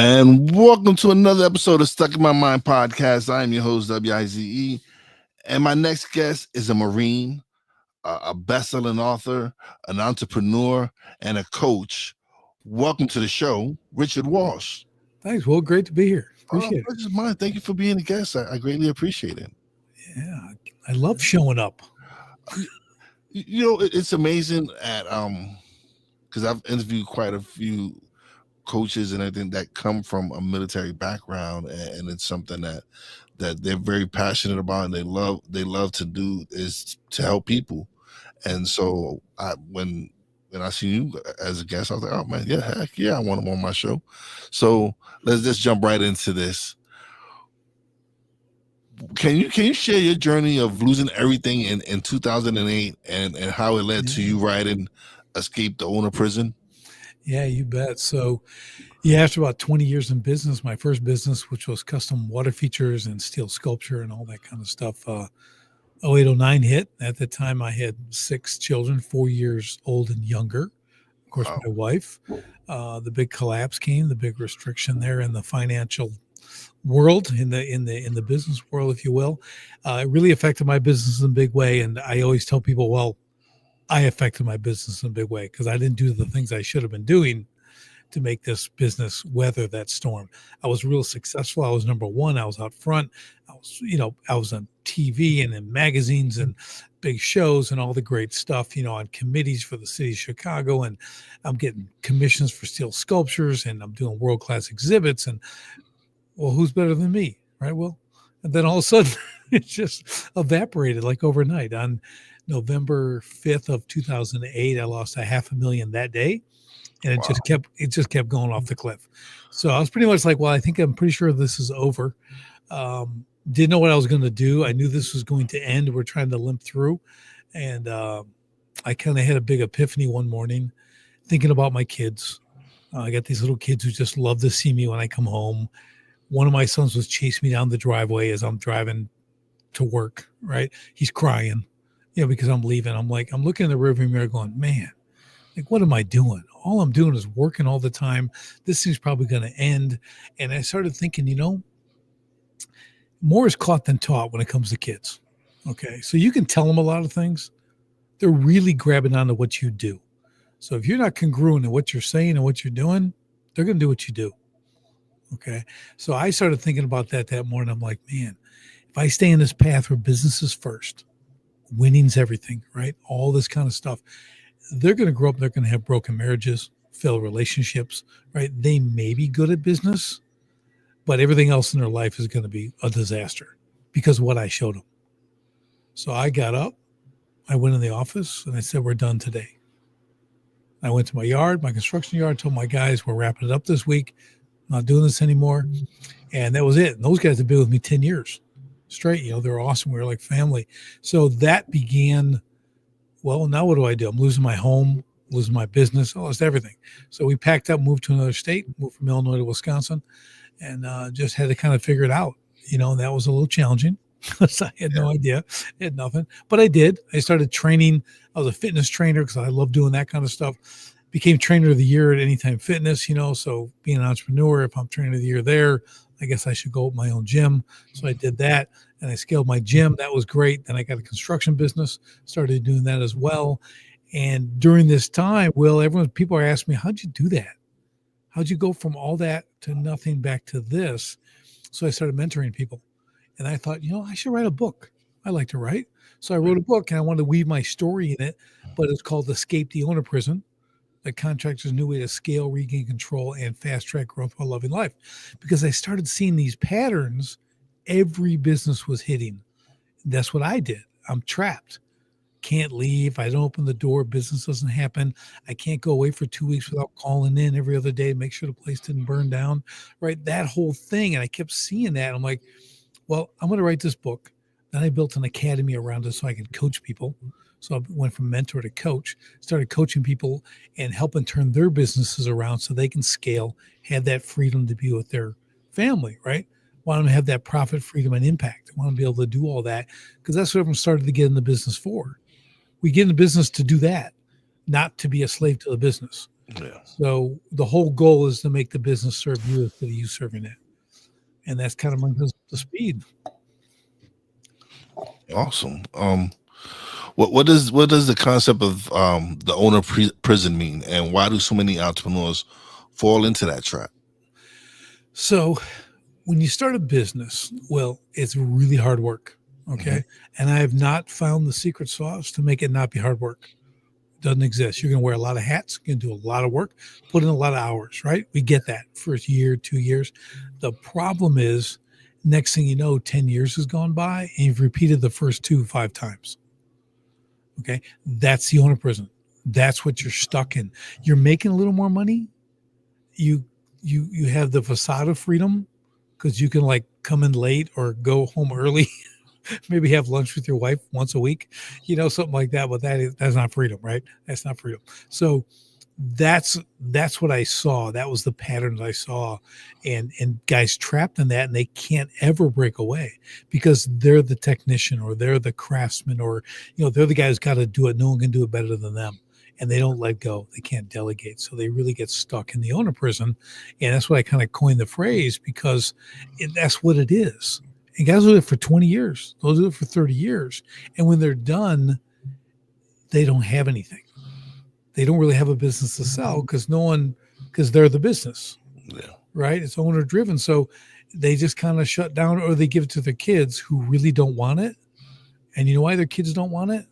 And welcome to another episode of Stuck in My Mind podcast. I am your host, WIZE. And my next guest is a Marine, a best-selling author, an entrepreneur, and a coach. Welcome to the show, Richard Walsh. Thanks. Well, great to be here. Appreciate it. Just mine. Thank you for being a guest. I greatly appreciate it. Yeah, I love showing up. You know, it's amazing at because I've interviewed quite a few coaches and everything that come from a military background, and it's something that they're very passionate about and they love to do is to help people. And so when I see you as a guest, I was like, oh man, yeah, heck yeah, I want him on my show. So let's just jump right into this. Can you share your journey of losing everything in 2008 and how it led to you writing Escape the Owner Prison? Yeah, you bet. So after about 20 years in business, my first business, which was custom water features and steel sculpture and all that kind of stuff, 0809 hit. At the time, I had 6 children, 4 years old and younger. Of course, my wife. The big collapse came, the big restriction there in the financial world, in the business world, if you will. It really affected my business in a big way. And I always tell people, well, I affected my business in a big way because I didn't do the things I should have been doing to make this business weather that storm. I was real successful. I was number one. I was out front. I was on TV and in magazines and big shows and all the great stuff, on committees for the city of Chicago. And I'm getting commissions for steel sculptures and I'm doing world-class exhibits. And well, who's better than me? Right. Well, and then all of a sudden it just evaporated like overnight. On November 5th of 2008, I lost $500,000 that day. And it just kept going off the cliff. So I was pretty much like, well, I'm pretty sure this is over. Didn't know what I was going to do. I knew this was going to end. We're trying to limp through. And I kind of had a big epiphany one morning thinking about my kids. I got these little kids who just love to see me when I come home. One of my sons was chasing me down the driveway as I'm driving to work, right? He's crying, because I'm leaving. I'm looking in the rearview mirror going, man, like, what am I doing? All I'm doing is working all the time. This thing's probably going to end. And I started thinking, more is caught than taught when it comes to kids. Okay. So you can tell them a lot of things. They're really grabbing onto what you do. So if you're not congruent in what you're saying and what you're doing, they're going to do what you do. Okay. So I started thinking about that morning. I'm like, man, if I stay in this path where business is first, winning's everything, right? All this kind of stuff. They're going to grow up. They're going to have broken marriages, failed relationships, right? They may be good at business, but everything else in their life is going to be a disaster because of what I showed them. So I got up, I went in the office and I said, we're done today. I went to my yard, my construction yard, told my guys, we're wrapping it up this week. I'm not doing this anymore. And that was it. And those guys have been with me 10 years straight. They're awesome. We were like family. So that began. Well, now what do? I'm losing my home, losing my business. I lost everything. So we packed up, moved to another state, moved from Illinois to Wisconsin, and just had to kind of figure it out. That was a little challenging because I had no idea. I had nothing. But I did. I started training. I was a fitness trainer because I love doing that kind of stuff. Became trainer of the year at Anytime Fitness, so being an entrepreneur, if I'm trainer of the year there, I guess I should go with my own gym. So I did that. And I scaled my gym. That was great. Then I got a construction business, started doing that as well. And during this time, people are asking me, how'd you do that? How'd you go from all that to nothing back to this? So I started mentoring people. And I thought, I should write a book. I like to write. So I wrote a book and I wanted to weave my story in it, but it's called Escape the Owner Prison. The contractor's new way to scale, regain control, and fast track growth while loving life. Because I started seeing these patterns every business was hitting. That's what I did. I'm trapped. Can't leave. I don't open the door. Business doesn't happen. I can't go away for 2 weeks without calling in every other day to make sure the place didn't burn down. Right. That whole thing. And I kept seeing that. I'm like, well, I'm going to write this book. Then I built an academy around it so I could coach people. So I went from mentor to coach, started coaching people and helping turn their businesses around so they can scale, have that freedom to be with their family, right? Want them to have that profit, freedom, and impact. I want them to be able to do all that because that's what everyone started to get in the business for. We get in the business to do that, not to be a slave to the business. Yeah. So the whole goal is to make the business serve you instead of you serving it. And that's kind of brings us to speed. Awesome. What does the concept of the owner prison mean, and why do so many entrepreneurs fall into that trap? So when you start a business, well, it's really hard work. Hmm. Okay. And I have not found the secret sauce to make it not be hard work. Doesn't exist. You're going to wear a lot of hats. You're going to do a lot of work, put in a lot of hours, right? We get that first year, 2 years. The problem is, next thing you know, 10 years has gone by and you've repeated the first two 5 times. Okay. That's the owner prison. That's what you're stuck in. You're making a little more money. You you have the facade of freedom because you can like come in late or go home early, maybe have lunch with your wife once a week, something like that. But that's not freedom, right? That's not freedom. So that's what I saw. That was the patterns I saw, and guys trapped in that, and they can't ever break away because they're the technician or they're the craftsman or they're the guy who's got to do it. No one can do it better than them. And they don't let go. They can't delegate. So they really get stuck in the owner prison. And that's why I kind of coined the phrase because that's what it is. And guys will do it for 20 years. They'll do it for 30 years. And when they're done, they don't have anything. They don't really have a business to sell because they're the business, Yeah. right? It's owner driven. So they just kind of shut down or they give it to their kids who really don't want it. And you know why their kids don't want it?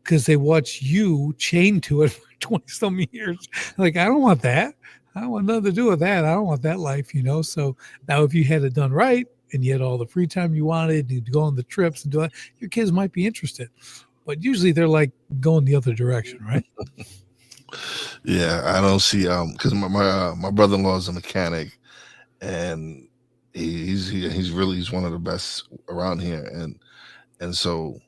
Because they watch you chained to it for 20 some years. Like, I don't want that. I don't want nothing to do with that. I don't want that life. So now if you had it done right and you had all the free time you wanted, you'd go on the trips and do that, your kids might be interested. But usually they're like going the other direction, right? Yeah, I don't see because my brother-in-law is a mechanic, and he's one of the best around here, and so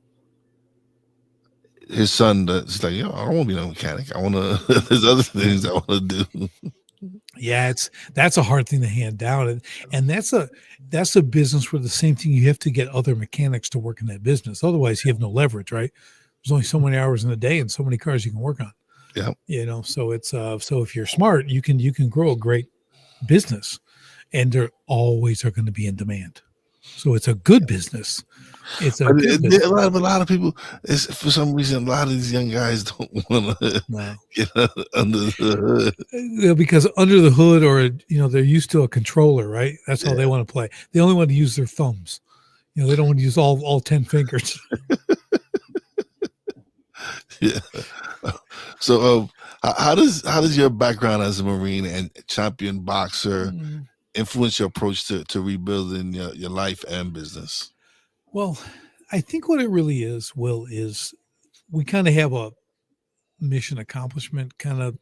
his son is like, I don't want to be no mechanic. I want to. There's other things I want to do. Yeah, that's a hard thing to hand down, and that's a business where the same thing you have to get other mechanics to work in that business. Otherwise, you have no leverage, right? There's only so many hours in a day and so many cars you can work on. Yeah. So it's so if you're smart, you can grow a great business, and they're always are going to be in demand. So it's a good business. It's a But good business. a lot of people, it's, for some reason, a lot of these young guys don't want to No. get under the hood. Because under the hood, or they're used to a controller, right? That's how they Yeah. want to play. They only want to use their thumbs. They don't want to use all 10 fingers. Yeah. So, how does your background as a Marine and champion boxer influence your approach to rebuilding your life and business? Well, I think what it really is, Will, is we kind of have a mission accomplishment kind of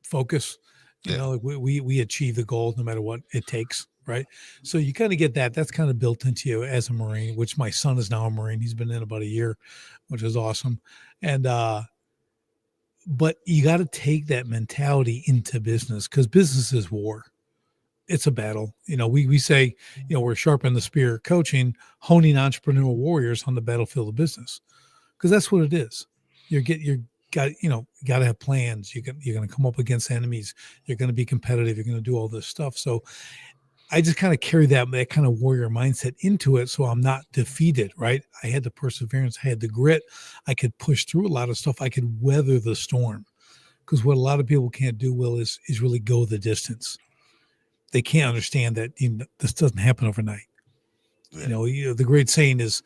focus. Yeah. Like we achieve the goal no matter what it takes, right? So you kind of get that. That's kind of built into you as a Marine, which my son is now a Marine. He's been in about a year, which is awesome. And but you got to take that mentality into business because business is war. It's a battle. We say, we're sharpening the spear coaching, honing entrepreneurial warriors on the battlefield of business. Because that's what it is. You're got to have plans. You're going to come up against enemies. You're going to be competitive. You're going to do all this stuff. So I just kind of carry that kind of warrior mindset into it. So I'm not defeated, right? I had the perseverance. I had the grit. I could push through a lot of stuff. I could weather the storm. Because what a lot of people can't do, Will, is really go the distance. They can't understand that this doesn't happen overnight. Yeah. The great saying is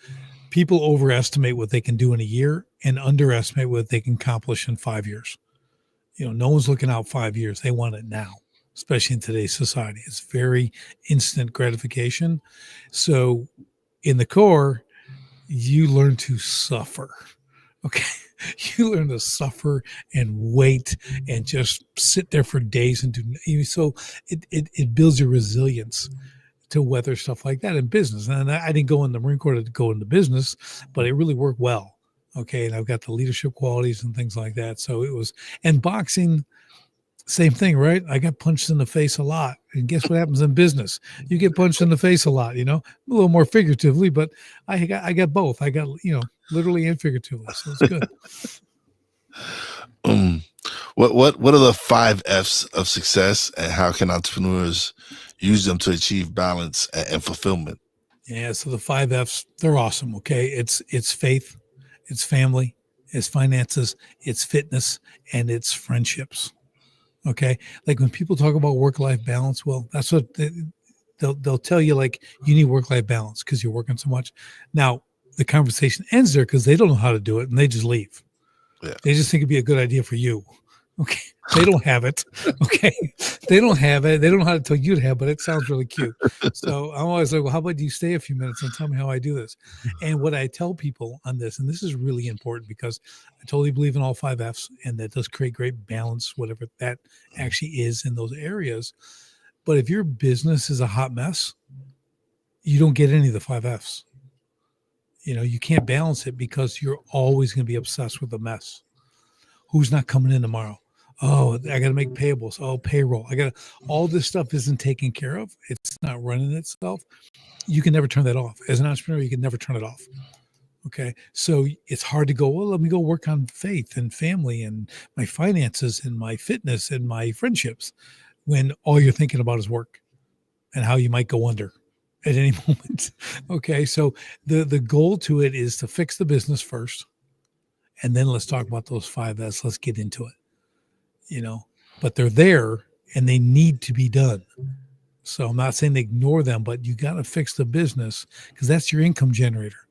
people overestimate what they can do in a year and underestimate what they can accomplish in 5 years. No one's looking out 5 years. They want it now, especially in today's society. It's very instant gratification. So in the core, you learn to suffer. Okay. You learn to suffer and wait and just sit there for days and do so it builds your resilience to weather stuff like that in business. And I didn't go in the Marine Corps to go into business, but it really worked well. Okay. And I've got the leadership qualities and things like that. So it was, and boxing, same thing, right? I got punched in the face a lot. And guess what happens in business? You get punched in the face a lot, a little more figuratively, but I got both. I got, literally and figuratively. So it's good. What are the 5 F's of success, and how can entrepreneurs use them to achieve balance and fulfillment? Yeah. So the 5 F's, they're awesome. Okay. It's faith, it's family, it's finances, it's fitness, and it's friendships. Okay. Like when people talk about work-life balance, well, that's what they'll tell you, like, you need work-life balance because you're working so much. Now the conversation ends there because they don't know how to do it and they just leave. Yeah. They just think it'd be a good idea for you. Okay. They don't have it. Okay. They don't have it. They don't know how to tell you to have, but it sounds really cute. So I'm always like, well, how about you stay a few minutes and tell me how I do this? And what I tell people on this, and this is really important because I totally believe in all 5 F's, and that does create great balance, whatever that actually is in those areas. But if your business is a hot mess, you don't get any of the 5 F's. You can't balance it because you're always going to be obsessed with the mess. Who's not coming in tomorrow? Oh, I got to make payables. Oh, payroll. All this stuff isn't taken care of. It's not running itself. You can never turn that off. As an entrepreneur, you can never turn it off. Okay. So it's hard to go, well, let me go work on faith and family and my finances and my fitness and my friendships when all you're thinking about is work and how you might go under at any moment. Okay. So the goal to it is to fix the business first. And then let's talk about those 5 F's. Let's get into it, but they're there and they need to be done. So I'm not saying ignore them, but you got to fix the business because that's your income generator.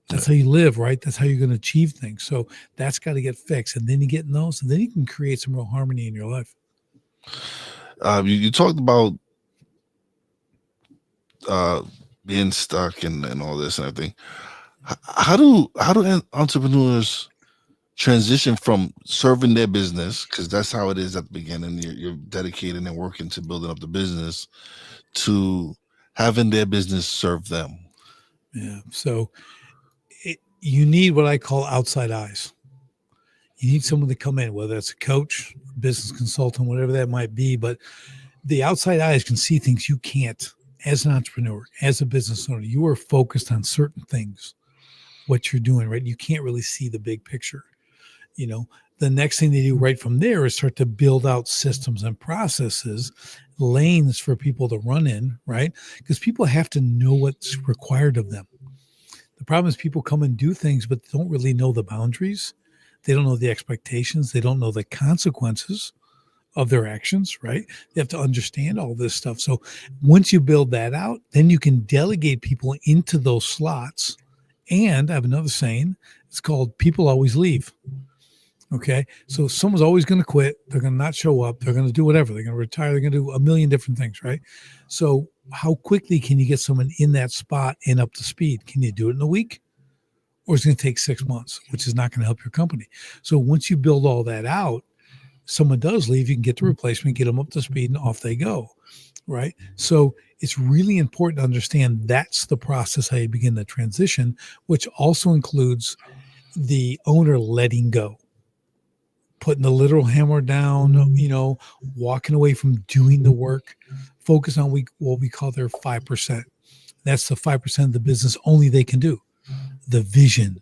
That's how you live, right? That's how you're going to achieve things. So that's got to get fixed. And then you get in those, and then you can create some real harmony in your life. You talked about uh, being stuck and all this and everything. How do entrepreneurs transition from serving their business, because that's how it is at the beginning, you're dedicated and working to building up the business, to having their business serve them? Yeah. So you need what I call outside eyes. You need someone to come in, whether it's a coach, business consultant, whatever that might be. But the outside eyes can see things you can't. As an entrepreneur, as a business owner, you are focused on certain things, what you're doing, right? You can't really see the big picture. The next thing they do right from there is start to build out systems and processes, lanes for people to run in, right? Because people have to know what's required of them. The problem is people come and do things, but they don't really know the boundaries. They don't know the expectations. They don't know the consequences of their actions, right? They have to understand all this stuff. So once you build that out, then you can delegate people into those slots. And I have another saying, it's called people always leave. Okay. So someone's always going to quit. They're going to not show up. They're going to do whatever. They're going to retire. They're going to do a million different things. Right. So how quickly can you get someone in that spot and up to speed? Can you do it in a week? Or it's going to take 6 months, which is not going to help your company. So once you build all that out, someone does leave, you can get the replacement, get them up to speed, and off they go. Right. So it's really important to understand that's the process how you begin the transition, which also includes the owner letting go, putting the literal hammer down, walking away from doing the work, focus on what we call their 5%. That's the 5% of the business only they can do. The vision,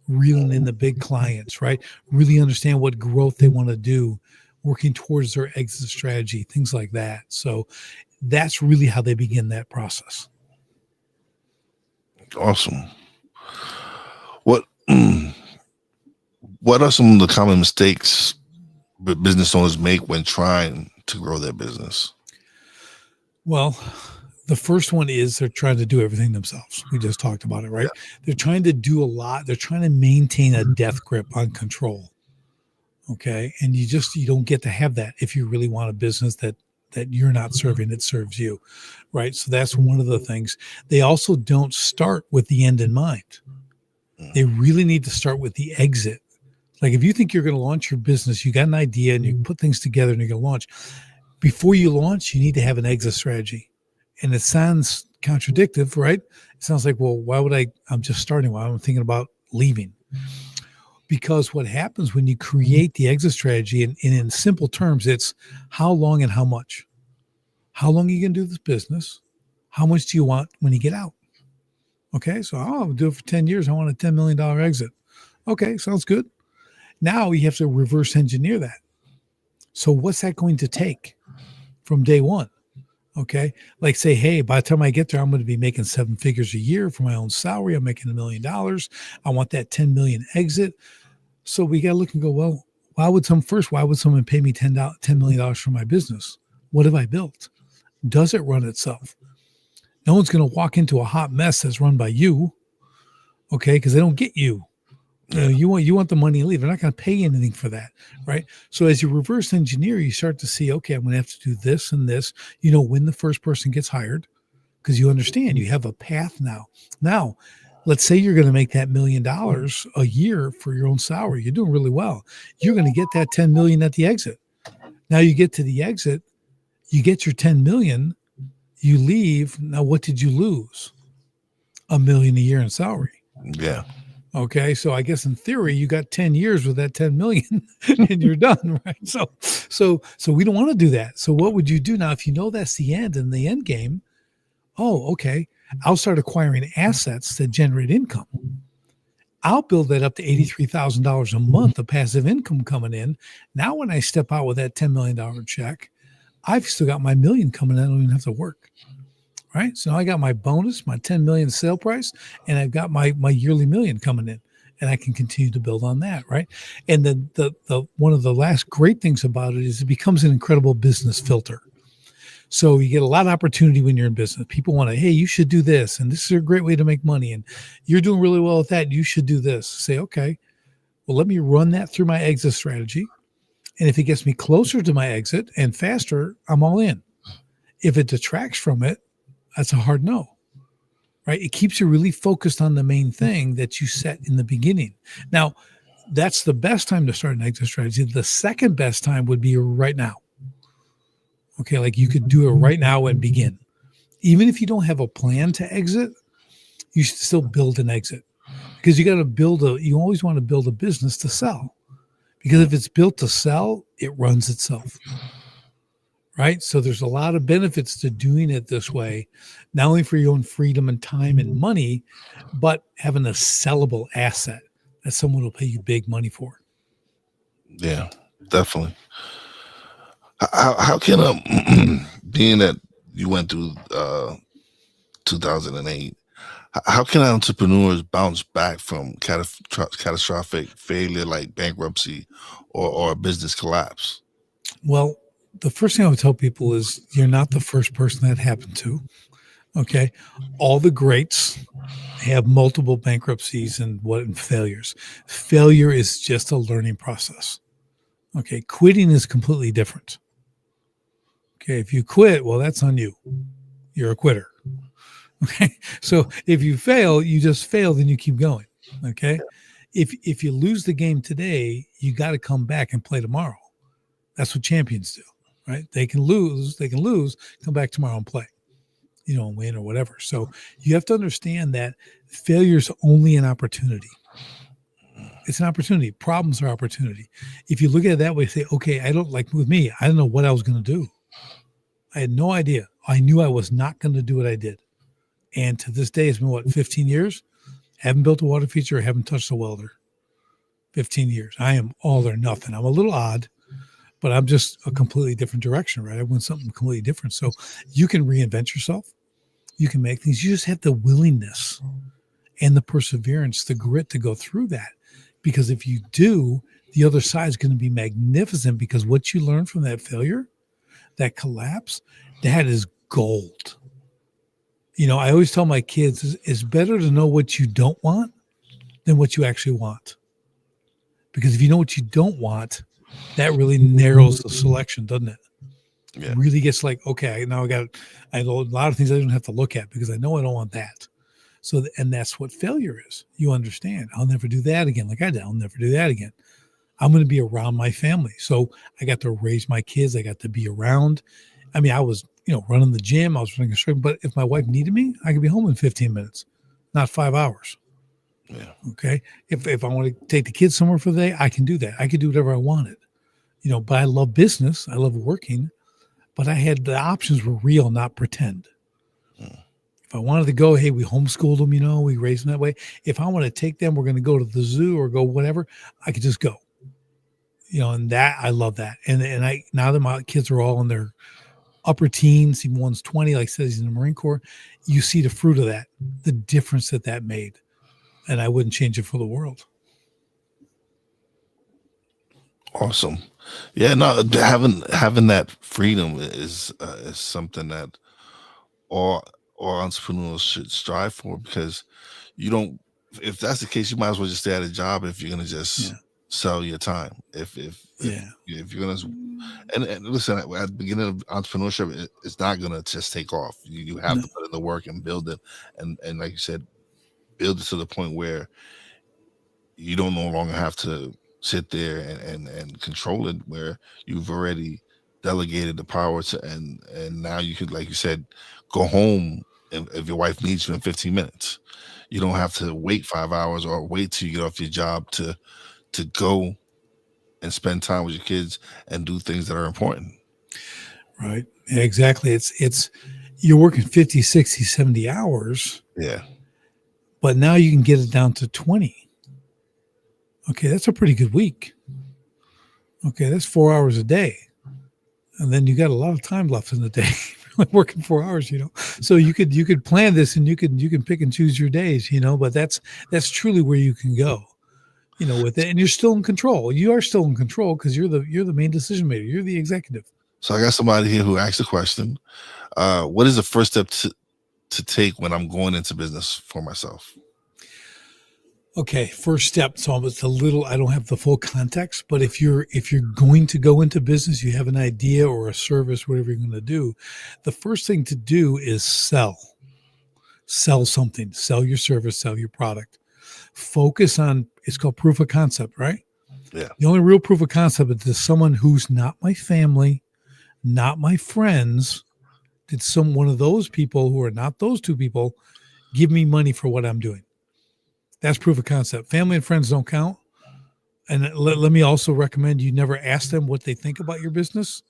reeling in the big clients, right? Really understand what growth they want to do, working towards their exit strategy, things like that. So that's really how they begin that process. Awesome. What what are some of the common mistakes business owners make when trying to grow their business? Well, the first one is they're trying to do everything themselves. We just talked about it, right? Yeah. They're trying to do a lot. They're trying to maintain a death grip on control. Okay. And you don't get to have that if you really want a business that you're not serving, it serves you. Right. So that's one of the things. They also don't start with the end in mind. They really need to start with the exit. Like if you think you're going to launch your business, you got an idea and you put things together and you're going to launch. Before you launch, you need to have an exit strategy. And it sounds contradictory, right? It sounds like, well, why would I'm just starting. Why I'm thinking about leaving. Because what happens when you create the exit strategy, and in simple terms, it's how long and how much. How long are you going to do this business? How much do you want when you get out? Okay, so I'll do it for 10 years. I want a $10 million exit. Okay, sounds good. Now you have to reverse engineer that. So what's that going to take from day one? Okay. Like say, hey, by the time I get there, I'm going to be making 7 figures a year for my own salary. I'm making $1 million. I want that 10 million exit. So we got to look and go, well, why would someone pay me $10 million for my business? What have I built? Does it run itself? No one's going to walk into a hot mess that's run by you. Okay. Cause they don't get you. Yeah. You want the money and leave. They're not going to pay anything for that, right? So as you reverse engineer, you start to see, okay, I'm going to have to do this and this. You know when the first person gets hired, because you understand you have a path now. Now, let's say you're going to make that $1 million a year for your own salary. You're doing really well. You're going to get that 10 million at the exit. Now you get to the exit, you get your 10 million, you leave. Now what did you lose? $1 million a year in salary. Yeah. Okay, so I guess in theory you got 10 years with that 10 million and you're done, right? So we don't want to do that. So what would you do now if you know that's the end and the end game? Oh, okay. I'll start acquiring assets that generate income. I'll build that up to $83,000 a month of passive income coming in. Now, when I step out with that $10 million check, I've still got my million coming in. I don't even have to work. Right. So now I got my bonus, my 10 million sale price, and I've got my yearly million coming in, and I can continue to build on that. Right. And then the one of the last great things about it is it becomes an incredible business filter. So you get a lot of opportunity when you're in business. People want to, hey, you should do this, and this is a great way to make money, and you're doing really well at that. You should do this. Say, okay, well, let me run that through my exit strategy. And if it gets me closer to my exit and faster, I'm all in. If it detracts from it, that's a hard no, right? It keeps you really focused on the main thing that you set in the beginning. Now, that's the best time to start an exit strategy. The second best time would be right now. Okay, like you could do it right now and begin. Even if you don't have a plan to exit, you should still build an exit because you always want to build a business to sell. Because if it's built to sell, it runs itself. Right. So there's a lot of benefits to doing it this way, not only for your own freedom and time and money, but having a sellable asset that someone will pay you big money for. Yeah, definitely. How can being that you went through 2008, how can entrepreneurs bounce back from catastrophic failure like bankruptcy or a business collapse? Well, the first thing I would tell people is you're not the first person that happened to. Okay. All the greats have multiple bankruptcies and failures. Failure is just a learning process. Okay. Quitting is completely different. Okay. If you quit, well, that's on you. You're a quitter. Okay. So if you fail, you just failed and you keep going. Okay. If you lose the game today, you got to come back and play tomorrow. That's what champions do. Right? They can lose, come back tomorrow and play, and win or whatever. So you have to understand that failure is only an opportunity. It's an opportunity. Problems are opportunity. If you look at it that way, say, okay, I don't know what I was going to do. I had no idea. I knew I was not going to do what I did. And to this day, it's been 15 years? Haven't built a water feature, haven't touched a welder. 15 years. I am all or nothing. I'm a little odd, but I'm just a completely different direction, right? I want something completely different. So you can reinvent yourself. You can make things. You just have the willingness and the perseverance, the grit to go through that. Because if you do, the other side is going to be magnificent because what you learn from that failure, that collapse, that is gold. I always tell my kids it's better to know what you don't want than what you actually want. Because if you know what you don't want, that really narrows the selection, doesn't it? Yeah. It really gets like, okay, now I know a lot of things I don't have to look at because I know I don't want that. So, and that's what failure is. You understand, I'll never do that again. Like I did, I'll never do that again. I'm going to be around my family. So I got to raise my kids. I got to be around. I mean, I was, running the gym. I was running a stream, but if my wife needed me, I could be home in 15 minutes, not 5 hours. Yeah. Okay. If I want to take the kids somewhere for the day, I can do that. I could do whatever I wanted, but I love business. I love working, but the options were real, not pretend. If I wanted to go, hey, we homeschooled them, we raised them that way. If I want to take them, we're going to go to the zoo or go whatever, I could just go. And that I love that. And I now that my kids are all in their upper teens, even one's 20, like I said, he's in the Marine Corps, you see the fruit of that, the difference that made. And I wouldn't change it for the world. Awesome. Yeah, no, having that freedom is something that all all entrepreneurs should strive for, because you don't if that's the case, you might as well just stay at a job if you're gonna just Yeah. sell your time. Yeah. If you're gonna and listen, at the beginning of entrepreneurship, it's not gonna just take off. You have No, to put in the work and build it, and like you said, build it to the point where you don't no longer have to sit there and control it, where you've already delegated the power to, and now you could, like you said, go home if your wife needs you in 15 minutes. You don't have to wait 5 hours or wait till you get off your job to go and spend time with your kids and do things that are important. right. Yeah, exactly. It's you're working 50, 60, 70 hours, Yeah, but now you can get it down to 20. Okay, that's a pretty good week. Okay, that's 4 hours a day. And then you got a lot of time left in the day. Like working 4 hours, So you could plan this, and you can pick and choose your days, but that's truly where you can go, with it. And you're still in control. You are still in control because you're the main decision maker. You're the executive. so I got somebody here who asked a question. What is the first step to take when I'm going into business for myself? Okay, first step. So it's a little. I don't have the full context, but if you're going to go into business, you have an idea or a service, whatever you're going to do. The first thing to do is sell something, sell your service, sell your product. Focus on. It's called proof of concept, right? Yeah, The only real proof of concept is to someone who's not my family, not my friends. Did one of those people who are not those two people give me money for what I'm doing? That's proof of concept. Family and friends don't count. And let me also recommend you never ask them what they think about your business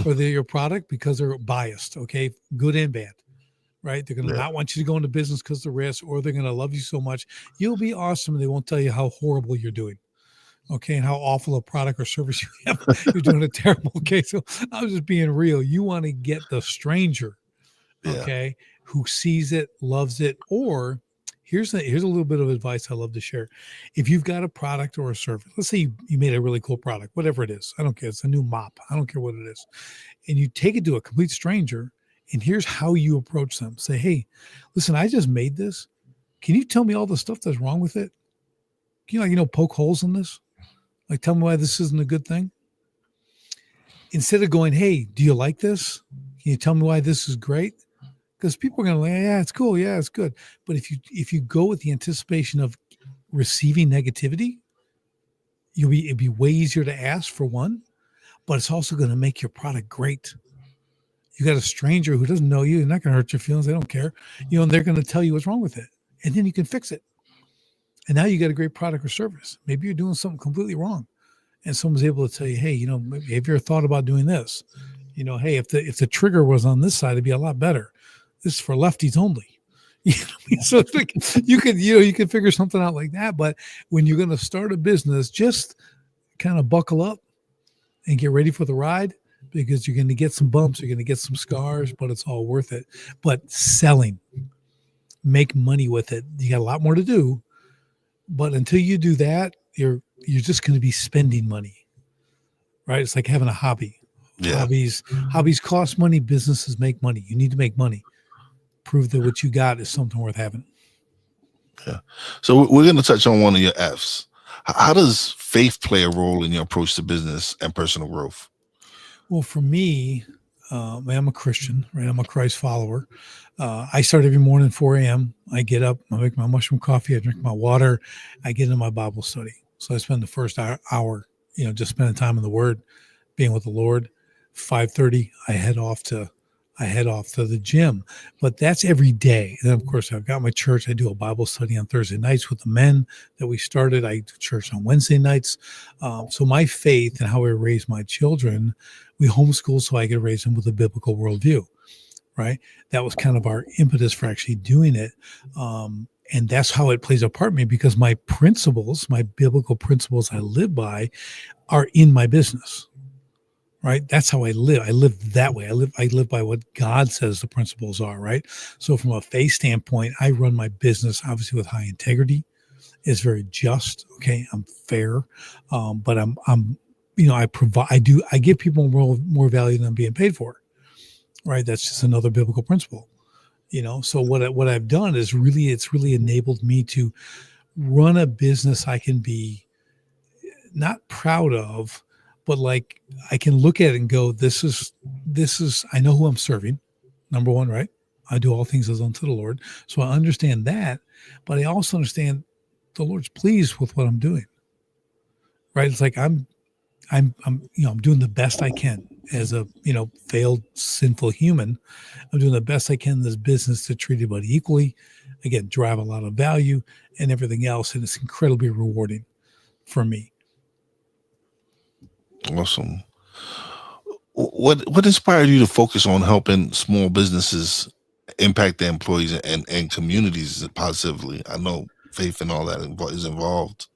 or your product, because they're biased, okay? Good and bad, right? They're going to yeah, not want you to go into business because of the risk, or they're going to love you so much. You'll be awesome, and they won't tell you how horrible you're doing, okay? And how awful a product or service you have. You're doing a terrible, okay? So I was just being real. You want to get the stranger, yeah, okay, who sees it, loves it, or here's a little bit of advice I love to share. If you've got a product or a service, let's say you made a really cool product, whatever it is, I don't care, it's a new mop, I don't care what it is, and you take it to a complete stranger, and here's how you approach them. Say, hey, listen, I just made this. Can you tell me all the stuff that's wrong with it? Can you, poke holes in this? Like, tell me why this isn't a good thing? Instead of going, hey, do you like this? Can you tell me why this is great? Because people are going to like, yeah, it's cool, yeah, it's good. But if you go with the anticipation of receiving negativity, it'd be way easier to ask, for one, but it's also going to make your product great. You got a stranger who doesn't know you, they're not going to hurt your feelings, they don't care, and they're going to tell you what's wrong with it, and then you can fix it. And now you got a great product or service. Maybe you're doing something completely wrong, and someone's able to tell you, hey, maybe have you ever thought about doing this? Hey, if the trigger was on this side, it'd be a lot better. This is for lefties only. So it's like you could figure something out like that. But when you're going to start a business, just kind of buckle up and get ready for the ride, because you're going to get some bumps, you're going to get some scars, but it's all worth it. But selling, make money with it. You got a lot more to do, but until you do that, you're just going to be spending money, right? It's like having a hobby. yeah. Hobbies cost money. Businesses make money. You need to make money. Prove that what you got is something worth having. Yeah. So we're going to touch on one of your F's. How does faith play a role in your approach to business and personal growth? Well, for me, I'm a Christian, right? I'm a Christ follower. I start every morning at 4 a.m. I get up, I make my mushroom coffee, I drink my water, I get into my Bible study. So I spend the first hour, just spending time in the Word, being with the Lord. 5:30, I head off to the gym, but that's every day. And of course, I've got my church. I do a Bible study on Thursday nights with the men that we started. I do church on Wednesday nights. So my faith and how I raise my children, we homeschool so I could raise them with a biblical worldview, right? That was kind of our impetus for actually doing it. And that's how it plays a part in me, because my principles, my biblical principles I live by, are in my business. Right? That's how I live. I live that way. I live by what God says the principles are, right? So from a faith standpoint, I run my business obviously with high integrity. It's very just. Okay. I'm fair. But I provide, I give people more value than I'm being paid for. Right. That's just another biblical principle. So what I've done is it's really enabled me to run a business I can be not proud of, but like I can look at it and go, this is, I know who I'm serving. Number one, right? I do all things as unto the Lord. So I understand that, but I also understand the Lord's pleased with what I'm doing. Right. It's like I'm doing the best I can as a, failed sinful human. I'm doing the best I can in this business to treat everybody equally. Again, drive a lot of value and everything else. And it's incredibly rewarding for me. Awesome. What inspired you to focus on helping small businesses impact their employees and communities positively? I know faith and all that is involved.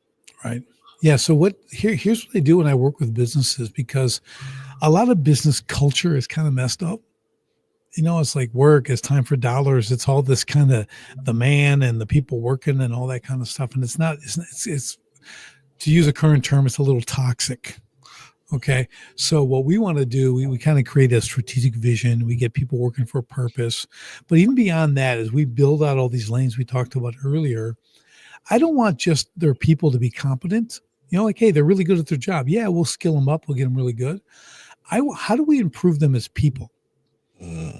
Right. Yeah. So here's what I do when I work with businesses, because a lot of business culture is kind of messed up. It's like work, it's time for dollars. It's all this kind of the man and the people working and all that kind of stuff. And it's to use a current term, it's a little toxic. Okay. So what we want to do, we kind of create a strategic vision. We get people working for a purpose. But even beyond that, as we build out all these lanes we talked about earlier, I don't want just their people to be competent. Like, hey, they're really good at their job. Yeah, we'll skill them up. We'll get them really good. How do we improve them as people?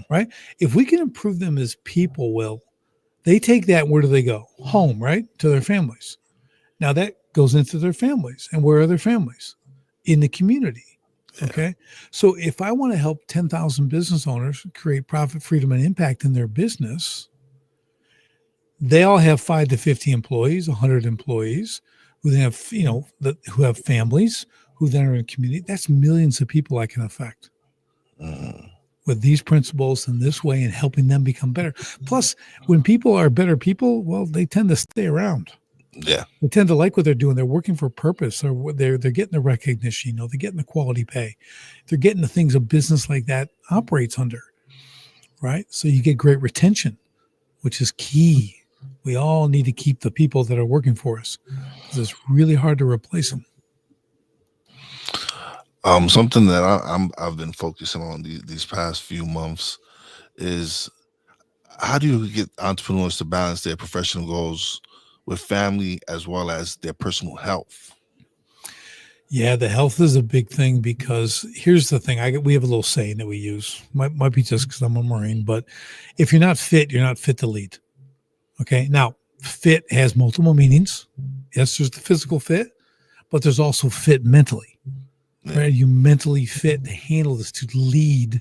Right? If we can improve them as people, they take that, where do they go? Home, right? To their families. Now that goes into their families. And where are their families? In the community. Okay. So if I want to help 10,000 business owners create profit, freedom, and impact in their business, they all have 5 to 50 employees, 100 employees who then have, who have families, who then are in a community. That's millions of people I can affect with these principles in this way, and helping them become better. Plus, when people are better people, they tend to stay around. Yeah. They tend to like what they're doing. They're working for a purpose. They're getting the recognition, they're getting the quality pay. They're getting the things a business like that operates under. Right. So you get great retention, which is key. We all need to keep the people that are working for us, because it's really hard to replace them. Something that I've been focusing on these past few months is, how do you get entrepreneurs to balance their professional goals with family as well as their personal health? Yeah, the health is a big thing, because here's the thing. We have a little saying that we use. Might be just because I'm a Marine, but if you're not fit, you're not fit to lead. Okay. Now, fit has multiple meanings. Yes, there's the physical fit, but there's also fit mentally. Yeah. Right? Are you mentally fit to handle this, to lead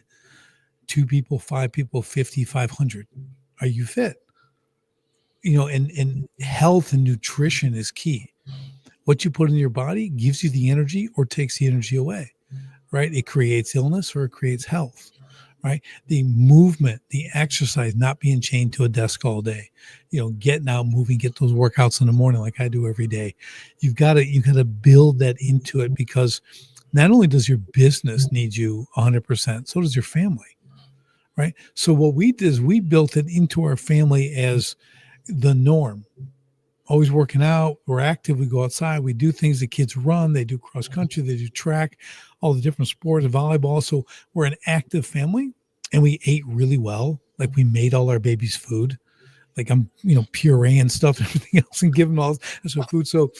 2 people, 5 people, 50, 500? Are you fit? And health and nutrition is key. What you put in your body gives you the energy or takes the energy away, right? It creates illness or it creates health, right? The movement, the exercise, not being chained to a desk all day, getting out, moving, get those workouts in the morning like I do every day. You got to build that into it, because not only does your business need you 100%, so does your family, right? So what we did is we built it into our family as the norm. Always working out. We're active. We go outside. We do things. The kids run. They do cross country. They do track, all the different sports, volleyball. So we're an active family, and we ate really well. Like, we made all our babies food. Like, I'm, puree and stuff and everything else, and give them all this food. So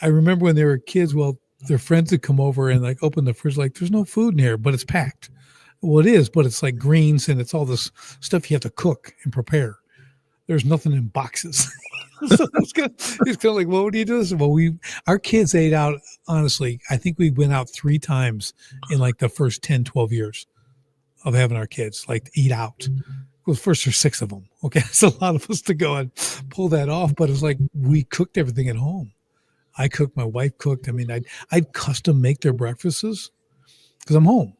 I remember when they were kids, their friends would come over and like open the fridge, like, there's no food in here, but it's packed. Well, it is, but it's like greens and it's all this stuff you have to cook and prepare. There's nothing in boxes. So it's kind of like, well, what do you do? Well, our kids ate out. Honestly, I think we went out 3 times in like the first 10, 12 years of having our kids, like, eat out. Well, first there's 6 of them. Okay. It's a lot of us to go and pull that off, but it's like, we cooked everything at home. I cooked, my wife cooked. I mean, I'd custom make their breakfasts because I'm home.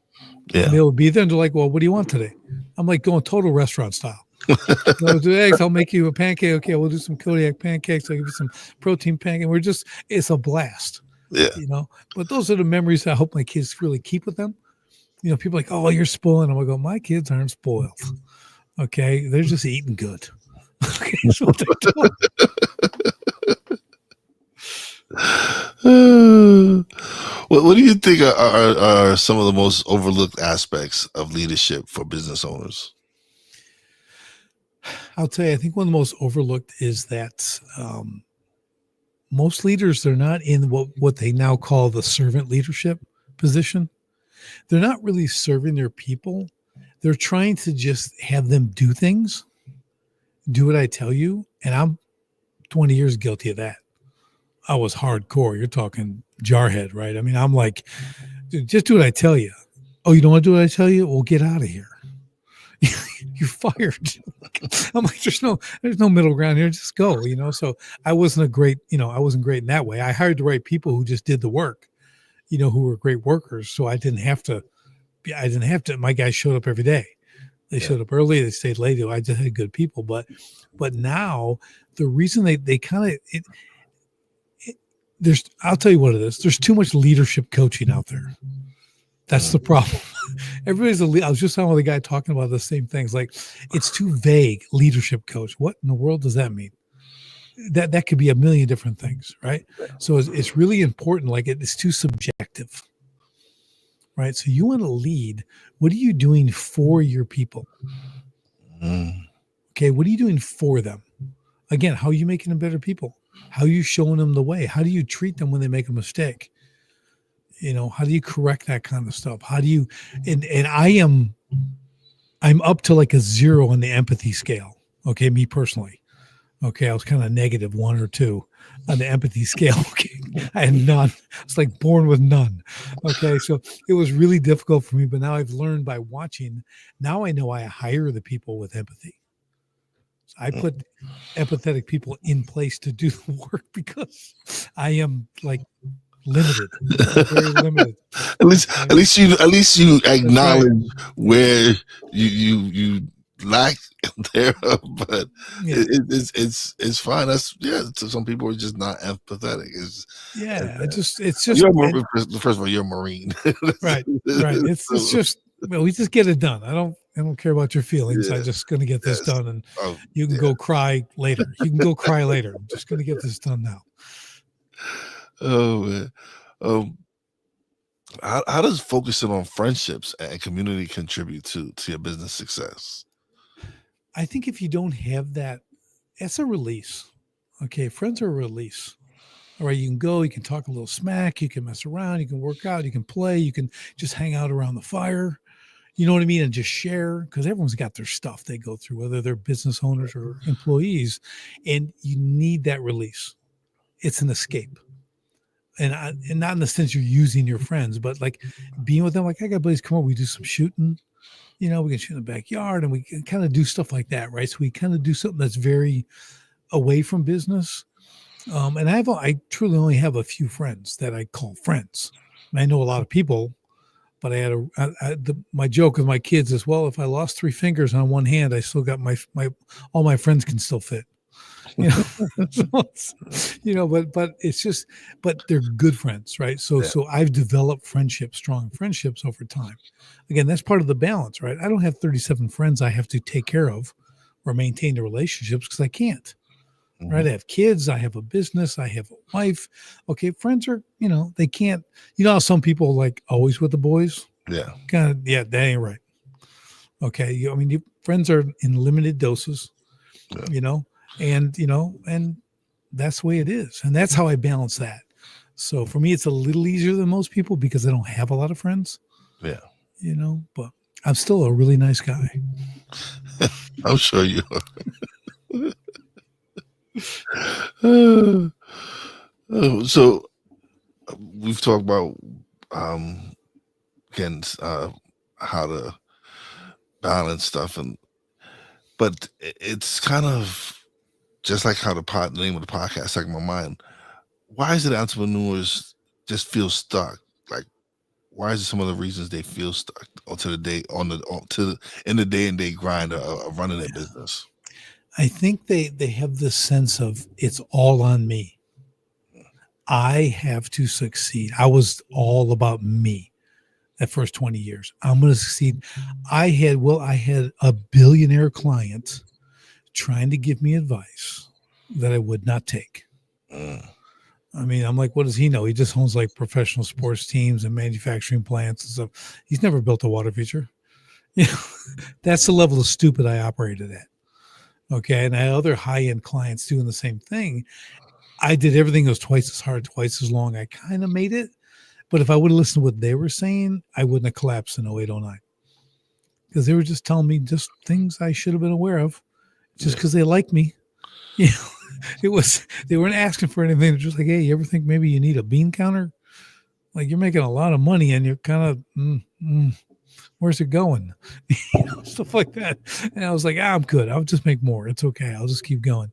Yeah. And they would be there and they're like, well, what do you want today? I'm like going total restaurant style. No, do eggs. I'll make you a pancake. Okay, we'll do some Kodiak pancakes. I'll give you some protein pancake. It's a blast, Yeah. But those are the memories I hope my kids really keep with them. People are like, oh, you're spoiling them. I go, my kids aren't spoiled. Okay, they're just eating good. Okay, so what they do. What do you think are some of the most overlooked aspects of leadership for business owners? I'll tell you, I think one of the most overlooked is that most leaders, they're not in what they now call the servant leadership position. They're not really serving their people. They're trying to just have them do things, do what I tell you. And I'm 20 years guilty of that. I was hardcore. You're talking jarhead, right? I mean, I'm like, dude, just do what I tell you. Oh, you don't want to do what I tell you? Well, get out of here. You're fired. I'm like, there's no middle ground here. Just go, So I wasn't great in that way. I hired the right people who just did the work, who were great workers. So I didn't have to. My guys showed up every day. They showed up early. They stayed late. I just had good people. But now the reason they kind of I'll tell you what it is. There's too much leadership coaching out there. That's the problem. Everybody's I was just talking with a guy talking about the same things. Like, it's too vague, leadership coach. What in the world does that mean? That could be a million different things, right? So it's really important. Like, it's too subjective, right? So you want to lead. What are you doing for your people? Okay, what are you doing for them? Again, how are you making them better people? How are you showing them the way? How do you treat them when they make a mistake? How do you correct that kind of stuff? How do you, and I'm up to like a 0 on the empathy scale. Okay. Me personally. Okay. I was kind of negative 1 or 2 on the empathy scale. Okay. I had none. It's like born with none. Okay. So it was really difficult for me, but now I've learned by watching. Now I know I hire the people with empathy. So I put empathetic people in place to do the work because I am like limited, very limited. At least you acknowledge where you lack there, but it's fine. So some people are just not empathetic. It's just. First of all, you're a Marine, right. It's just. Well, we just get it done. I don't care about your feelings. I'm just going to get this done, and you can go cry later. You can go cry later. I'm just going to get this done now. Oh man. How does focusing on friendships and community contribute to your business success? I think if you don't have that, it's a release. Okay, friends are a release. All right, you can go, you can talk a little smack, you can mess around, you can work out, you can play, you can just hang out around the fire. You know what I mean? And just share, because everyone's got their stuff they go through, whether they're business owners or employees, and you need that release. It's an escape. And not in the sense you're using your friends, but like being with them. Like, I got buddies come over, we do some shooting. We can shoot in the backyard, and we can kind of do stuff like that, right? So we kind of do something that's very away from business. And I truly only have a few friends that I call friends. And I know a lot of people, but my joke with my kids is, well, if I lost 3 fingers on one hand, I still got all my friends can still fit. But it's just, but they're good friends, right? So I've developed strong friendships over time. Again, that's part of the balance, right? I don't have 37 friends I have to take care of or maintain the relationships because I can't. Mm-hmm. Right? I have kids, I have a business, I have a wife. Okay, friends are, they can't. How some people like always with the boys. Yeah. That ain't right. Okay, friends are in limited doses. Yeah. And that's the way it is. And that's how I balance that. So for me, it's a little easier than most people because I don't have a lot of friends. Yeah. But I'm still a really nice guy. I'm sure you are. So we've talked about, again, how to balance stuff. But it's kind of just like how the name of the podcast stuck in my mind. Why is it entrepreneurs just feel stuck? Like, why is it some of the reasons they feel stuck onto the day on the on, to the, in the day and day grind of running their business? I think they have this sense of it's all on me. I have to succeed. I was all about me that first 20 years. I'm going to succeed. I had a billionaire client trying to give me advice that I would not take. Mm. I mean, I'm like, what does he know? He just owns like professional sports teams and manufacturing plants and stuff. He's never built a water feature. You know, that's the level of stupid I operated at. Okay. And I had other high end clients doing the same thing. I did everything that was twice as hard, twice as long. I kind of made it. But if I would have listened to what they were saying, I wouldn't have collapsed in 08, 09. Because they were just telling me just things I should have been aware of just because they liked me. You know, they weren't asking for anything. They're just like, hey, you ever think maybe you need a bean counter? Like you're making a lot of money and you're kind of, where's it going? You know, stuff like that. And I was like, I'm good. I'll just make more. It's okay. I'll just keep going.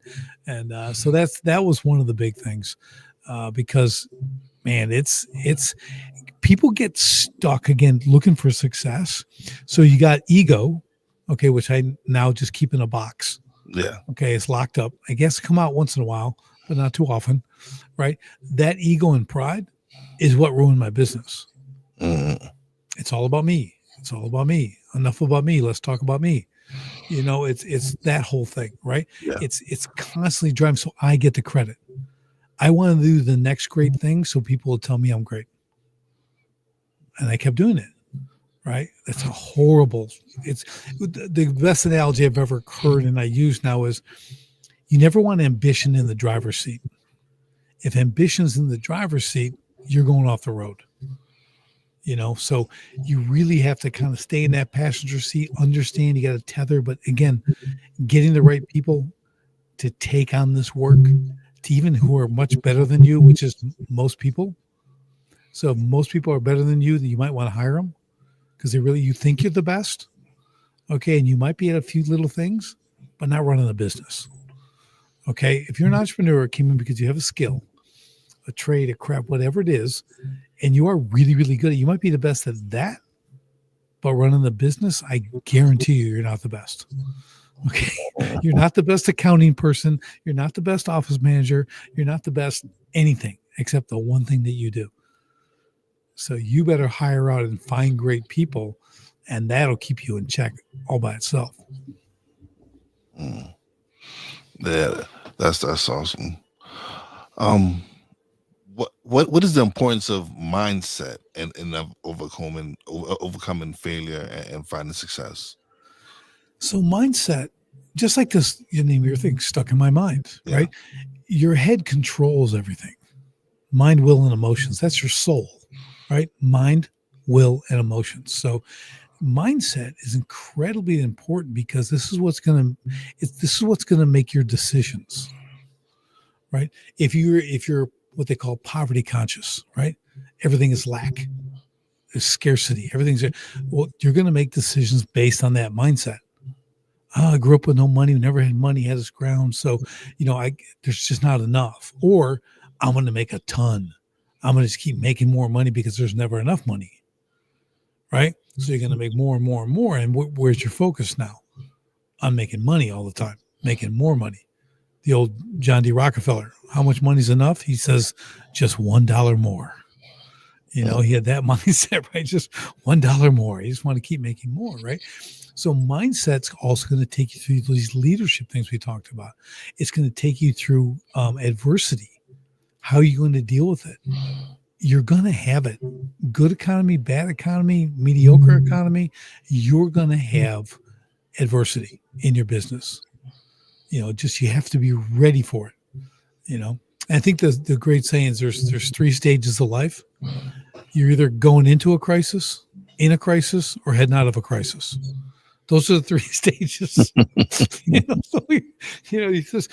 And so that was one of the big things because, man, it's people get stuck again looking for success. So you got ego, okay, which I now just keep in a box. Yeah. Okay, it's locked up. I guess come out once in a while, but not too often, right? That ego and pride is what ruined my business. Mm. It's all about me. It's all about me. Enough about me. Let's talk about me. You know, it's that whole thing, right? Yeah. It's constantly driving. So I get the credit. I want to do the next great thing so people will tell me I'm great. And I kept doing it. Right? That's a horrible. It's the best analogy I've ever heard and I use now is you never want ambition in the driver's seat. If ambition's in the driver's seat, you're going off the road. You know, so you really have to kind of stay in that passenger seat, understand you got to tether, but again, getting the right people to take on this work, to even who are much better than you, which is most people. So if most people are better than you, then you might want to hire them. Because you think you're the best, okay, and you might be at a few little things, but not running a business, okay? If you're an entrepreneur, came in because you have a skill, a trade, a craft, whatever it is, and you are really, really good at it, you might be the best at that, but running the business, I guarantee you're not the best, okay? You're not the best accounting person. You're not the best office manager. You're not the best anything except the one thing that you do. So you better hire out and find great people, and that'll keep you in check all by itself. Mm. Yeah, that's awesome. What is the importance of mindset in overcoming failure and finding success? So mindset, just like this, your thing stuck in my mind, Yeah. right? Your head controls everything. Mind, will, and emotions. That's your soul. Right? Mind, will, and emotions. So mindset is incredibly important because this is what's going to make your decisions. Right? If you're what they call poverty conscious, right? Everything is lack. There's scarcity. Everything's well, you're going to make decisions based on that mindset. I grew up with no money, never had money, had this ground. So, there's just not enough. Or I'm going to make a ton. I'm going to just keep making more money because there's never enough money, right? So you're going to make more and more and more. And where's your focus now? I'm making money all the time, making more money. The old John D. Rockefeller, how much money is enough? He says, just $1 more. He had that mindset, right? Just $1 more. You just want to keep making more, right? So mindset's also going to take you through these leadership things we talked about. It's going to take you through adversity. How are you going to deal with it? You're going to have it. Good economy, bad economy, mediocre economy. You're going to have adversity in your business. You have to be ready for it. And I think the great saying is there's 3 stages of life. You're either going into a crisis, in a crisis, or heading out of a crisis. Those are the 3 stages. You just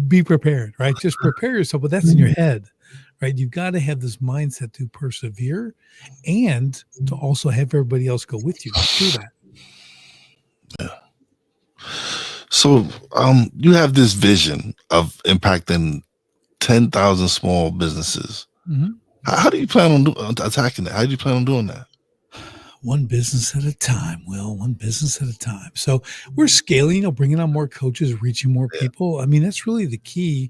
be prepared, right? Just prepare yourself, but that's in your head, right? You've got to have this mindset to persevere and to also have everybody else go with you through that. Yeah. So you have this vision of impacting 10,000 small businesses. Mm-hmm. How do you plan on attacking that? How do you plan on doing that? One business at a time, Will, one business at a time. So we're scaling, bringing on more coaches, reaching more Yeah. people. I mean, that's really the key.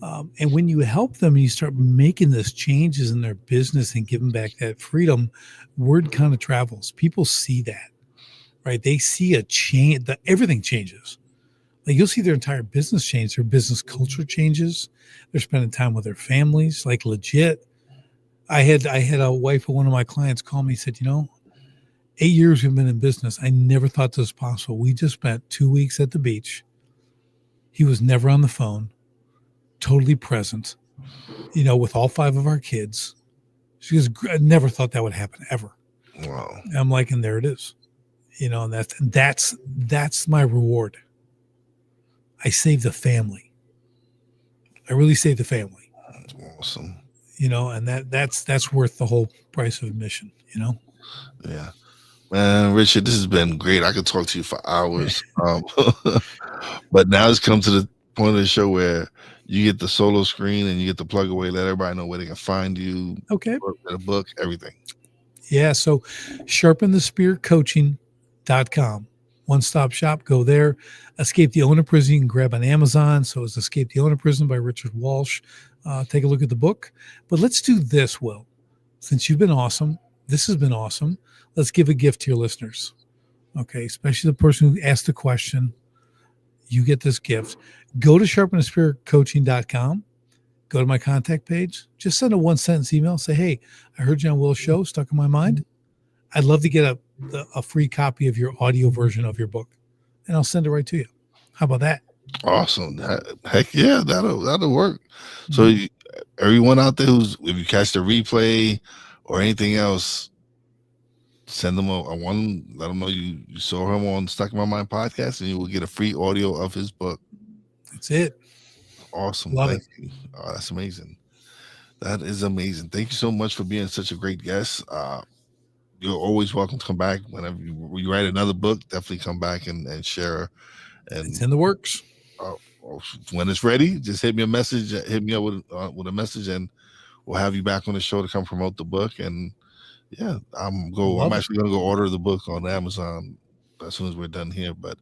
And when you help them and you start making those changes in their business and giving back that freedom, word kind of travels. People see that, right? They see a change, that everything changes. Like you'll see their entire business change, their business culture changes. They're spending time with their families, like legit. I had a wife of one of my clients call me, said, 8 years we've been in business. I never thought this was possible. We just spent 2 weeks at the beach. He was never on the phone, totally present, with all five of our kids. She goes, I never thought that would happen ever. Wow. And I'm like, and there it is. And that's my reward. I saved the family. I really saved the family. That's awesome. And that's worth the whole price of admission. Yeah. Man, Richard, this has been great. I could talk to you for hours. But now it's come to the point of the show where you get the solo screen and you get the plug away, let everybody know where they can find you. Okay. The book, everything. Yeah. So sharpenthespearcoaching.com. One-stop shop. Go there. Escape the Owner Prison. You can grab on Amazon. So it's Escape the Owner Prison by Richard Walsh. Take a look at the book. But let's do this, Will. Since you've been awesome, this has been awesome. Let's give a gift to your listeners. Okay, especially the person who asked the question. You get this gift. Go to sharpenthespearcoaching.com. Go to my contact page. Just send a one-sentence email. Say, hey, I heard you on Will's show, stuck in my mind. I'd love to get a free copy of your audio version of your book, and I'll send it right to you. How about that? Awesome. Heck yeah, that'll work. So everyone out there if you catch the replay or anything else, send them a one. Let them know you saw him on Stuck in My Mind podcast, and you will get a free audio of his book. That's it. Awesome. Love Thank it. you. Oh, that's amazing. That is amazing. Thank you so much for being such a great guest. You're always welcome to come back whenever you write another book. Definitely come back and share. And it's in the works. When it's ready, just hit me a message. Hit me up with a message, and we'll have you back on the show to come promote the book. And yeah, I'm actually going to go order the book on Amazon as soon as we're done here. But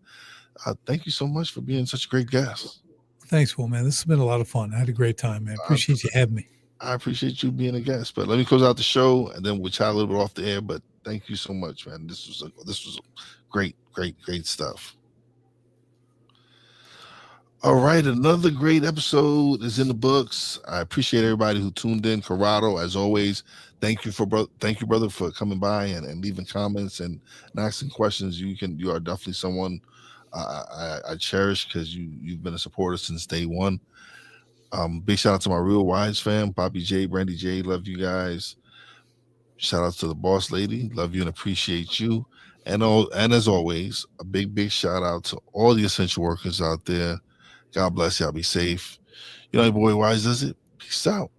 thank you so much for being such a great guest. Thanks, Will, man. This has been a lot of fun. I had a great time, man. Appreciate you having me. I appreciate you being a guest. But let me close out the show, and then we'll chat a little bit off the air. But thank you so much, man. This was great stuff. All right, another great episode is in the books. I appreciate everybody who tuned in. Corrado, as always, thank you, brother, for coming by and leaving comments and asking questions. You are definitely someone I cherish because you've been a supporter since day one. Big shout out to my Real Wise fam, Bobby J, Brandy J, love you guys. Shout out to the boss lady, love you and appreciate you. And as always, a big shout out to all the essential workers out there. God bless y'all. Be safe. You know, your boy Wise does it. Peace out.